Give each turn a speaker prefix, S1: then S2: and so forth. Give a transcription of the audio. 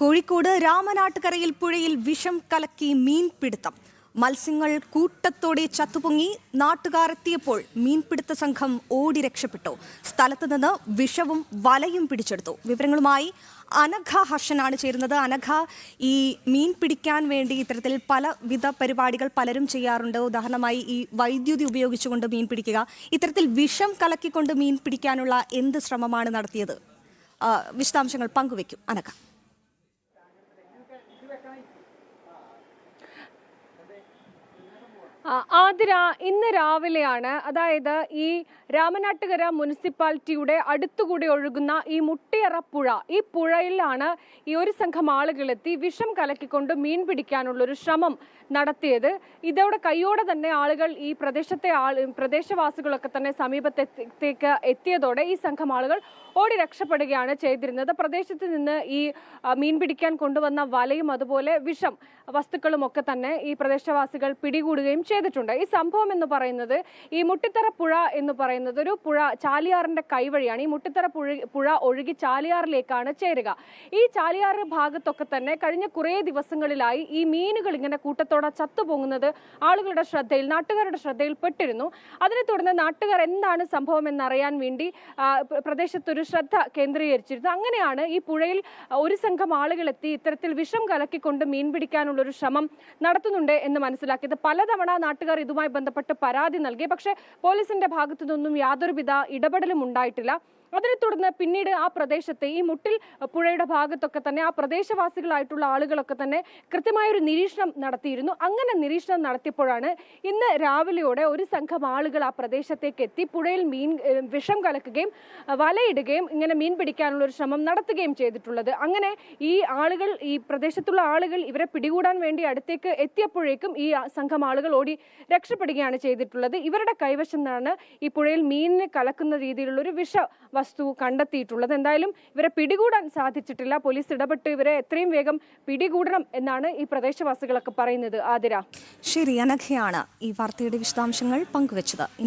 S1: കോഴിക്കോട് രാമനാട്ടുകരയിൽ പുഴയിൽ വിഷം കലക്കി മീൻപിടുത്തം. മത്സ്യങ്ങൾ കൂട്ടത്തോടെ ചത്തുപൊങ്ങി. നാട്ടുകാർ എത്തിയപ്പോൾ മീൻപിടുത്ത സംഘം ഓടി രക്ഷപ്പെട്ടു. സ്ഥലത്ത് നിന്ന് വിഷവും വലയും പിടിച്ചെടുത്തു. വിവരങ്ങളുമായി അനഘ ഹർഷനാണ് ചേരുന്നത്. അനഘ, ഈ മീൻ പിടിക്കാൻ വേണ്ടി ഇത്തരത്തിൽ പലവിധ പരിപാടികൾ പലരും ചെയ്യാറുണ്ട്. ഉദാഹരണമായി ഈ വൈദ്യുതി ഉപയോഗിച്ചുകൊണ്ട് മീൻ പിടിക്കുക. ഇത്തരത്തിൽ വിഷം കലക്കിക്കൊണ്ട് മീൻ പിടിക്കാനുള്ള എന്ത് ശ്രമമാണ് നടത്തിയത്? വിശദാംശങ്ങൾ പങ്കുവയ്ക്കും അനഘ.
S2: ആതിര, ഇന്ന് രാവിലെയാണ്, അതായത് ഈ രാമനാട്ടുകര മുനിസിപ്പാലിറ്റിയുടെ അടുത്തുകൂടി ഒഴുകുന്ന ഈ മുട്ടിയറ പുഴ, ഈ പുഴയിലാണ് ഈ ഒരു സംഘം ആളുകളെത്തി വിഷം കലക്കിക്കൊണ്ട് മീൻ പിടിക്കാനുള്ളൊരു ശ്രമം നടത്തിയത്. ഇതോടെ കയ്യോടെ തന്നെ ആളുകൾ, ഈ പ്രദേശവാസികളൊക്കെ തന്നെ സമീപത്തേക്ക് എത്തിയതോടെ ഈ സംഘം ആളുകൾ ഓടി രക്ഷപ്പെടുകയാണ് ചെയ്തിരുന്നത്. പ്രദേശത്ത് നിന്ന് ഈ മീൻ പിടിക്കാൻ കൊണ്ടുവന്ന വലയും അതുപോലെ വിഷം വസ്തുക്കളും ഒക്കെ തന്നെ ഈ പ്രദേശവാസികൾ പിടികൂടുകയും ചെയ്തിട്ടുണ്ട്. ഈ സംഭവം എന്ന് പറയുന്നത്, ഈ മുട്ടിത്തറ പുഴ എന്ന് പറയുന്നത് ഒരു പുഴ, ചാലിയാറിന്റെ കൈവഴിയാണ്. ഈ മുട്ടിത്തറ പുഴ ഒഴുകി ചാലിയാറിലേക്കാണ് ചേരുക. ഈ ചാലിയാറ് ഭാഗത്തൊക്കെ തന്നെ കഴിഞ്ഞ കുറേ ദിവസങ്ങളിലായി ഈ മീനുകൾ ഇങ്ങനെ കൂട്ടത്തോടെ ചത്തുപൊങ്ങുന്നത് ആളുകളുടെ ശ്രദ്ധയിൽ, നാട്ടുകാരുടെ ശ്രദ്ധയിൽ പെട്ടിരുന്നു. അതിനെ തുടർന്ന് നാട്ടുകാർ എന്താണ് സംഭവം എന്നറിയാൻ വേണ്ടി പ്രദേശത്തൊരു ശ്രദ്ധ കേന്ദ്രീകരിച്ചിരുന്നു. അങ്ങനെയാണ് ഈ പുഴയിൽ ഒരു സംഘം ആളുകളെത്തി ഇത്തരത്തിൽ വിഷം കലക്കിക്കൊണ്ട് മീൻ പിടിക്കാനുള്ള ഒരു ശ്രമം നടത്തുന്നുണ്ട് എന്ന് മനസ്സിലാക്കിയത്. പലതവണ നാട്ടുകാർ ഇതുമായി ബന്ധപ്പെട്ട് പരാതി നൽകി. പക്ഷേ പോലീസിന്റെ ഭാഗത്തു നിന്നും യാതൊരുവിധ ഇടപെടലും ഉണ്ടായിട്ടില്ല. അതിനെ തുടർന്ന് പിന്നീട് ആ പ്രദേശത്തെ ഈ മുട്ടിൽ പുഴയുടെ ഭാഗത്തൊക്കെ തന്നെ ആ പ്രദേശവാസികളായിട്ടുള്ള ആളുകളൊക്കെ തന്നെ കൃത്യമായൊരു നിരീക്ഷണം നടത്തിയിരുന്നു. അങ്ങനെ നിരീക്ഷണം നടത്തിയപ്പോഴാണ് ഇന്ന് രാവിലെയോടെ ഒരു സംഘം ആളുകൾ ആ പ്രദേശത്തേക്ക് എത്തി പുഴയിൽ വിഷം കലക്കുകയും വലയിടുകയും ഇങ്ങനെ മീൻ പിടിക്കാനുള്ള ഒരു ശ്രമം നടത്തുകയും ചെയ്തിട്ടുള്ളത്. അങ്ങനെ ഈ ആളുകൾ, ഈ പ്രദേശത്തുള്ള ആളുകൾ ഇവരെ പിടികൂടാൻ വേണ്ടി അടുത്തേക്ക് എത്തിയപ്പോഴേക്കും ഈ സംഘം ആളുകൾ ഓടി രക്ഷപ്പെടുകയാണ് ചെയ്തിട്ടുള്ളത്. ഇവരുടെ കൈവശം നിന്നാണ് ഈ പുഴയിൽ മീനിന് കലക്കുന്ന രീതിയിലുള്ള ഒരു വസ്തു കണ്ടെത്തിയിട്ടുള്ളത്. എന്തായാലും ഇവരെ പിടികൂടാൻ സാധിച്ചിട്ടില്ല. പോലീസ് ഇടപെട്ട് ഇവരെ എത്രയും വേഗം പിടികൂടണം എന്നാണ് ഈ പ്രദേശവാസികളൊക്കെ പറയുന്നത്. ആതിര,
S1: ശരി, അനഘയാണ് ഈ വാർത്തയുടെ വിശദാംശങ്ങൾ പങ്കുവച്ചത്.